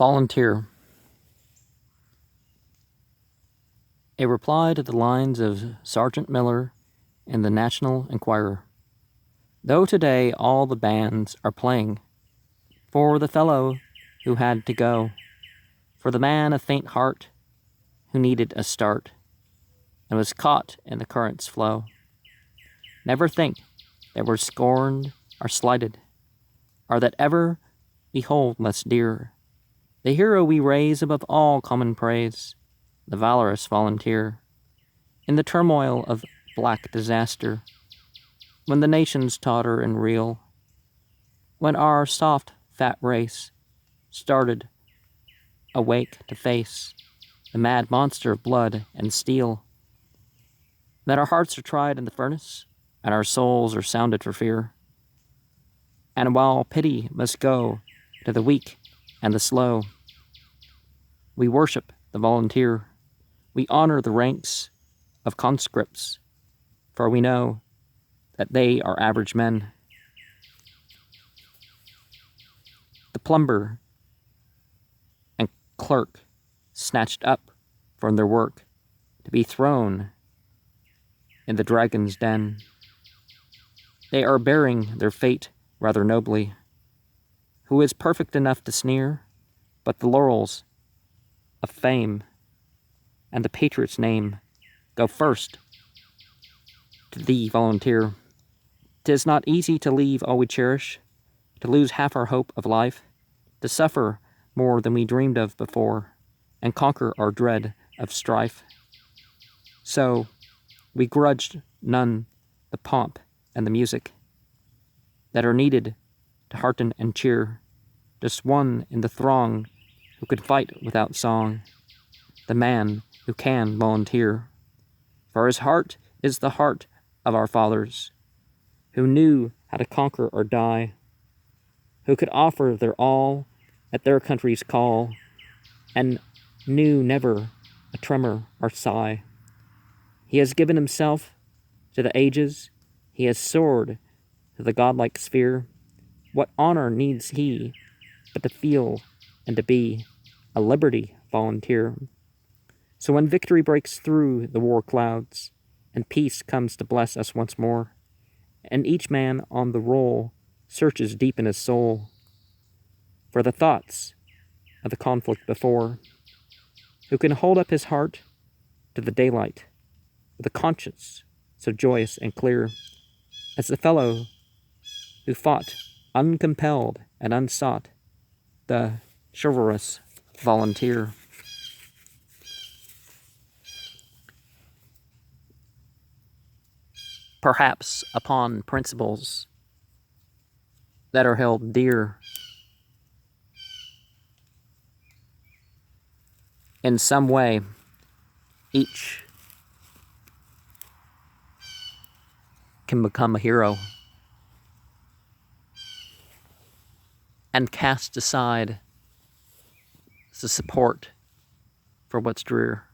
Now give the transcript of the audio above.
Volunteer. A reply to the lines of Sergeant Miller in the National Enquirer. Though today all the bands are playing for the fellow who had to go, for the man of faint heart who needed a start and was caught in the current's flow. Never think that we're scorned or slighted, or that ever we hold less dear the hero we raise above all common praise, the valorous volunteer. In the turmoil of black disaster, when the nations totter and reel, when our soft, fat race started awake to face the mad monster of blood and steel, that our hearts are tried in the furnace, and our souls are sounded for fear. And while pity must go to the weak and the slow, we worship the volunteer. We honor the ranks of conscripts, for we know that they are average men. The plumber and clerk snatched up from their work to be thrown in the dragon's den. They are bearing their fate rather nobly. Who is perfect enough to sneer, but the laurels of fame and the patriot's name go first to thee, volunteer. 'Tis not easy to leave all we cherish, to lose half our hope of life, to suffer more than we dreamed of before, and conquer our dread of strife. So we grudged none the pomp and the music that are needed to hearten and cheer, just one in the throng who could fight without song, the man who can volunteer. For his heart is the heart of our fathers, who knew how to conquer or die, who could offer their all at their country's call, and knew never a tremor or sigh. He has given himself to the ages, he has soared to the godlike sphere. What honor needs he but to feel and to be a liberty volunteer? So when victory breaks through the war clouds, and peace comes to bless us once more, and each man on the roll searches deep in his soul for the thoughts of the conflict before, who can hold up his heart to the daylight with a conscience so joyous and clear as the fellow who fought uncompelled and unsought, the chivalrous volunteer. Perhaps upon principles that are held dear, in some way, each can become a hero and cast aside the support for what's drear.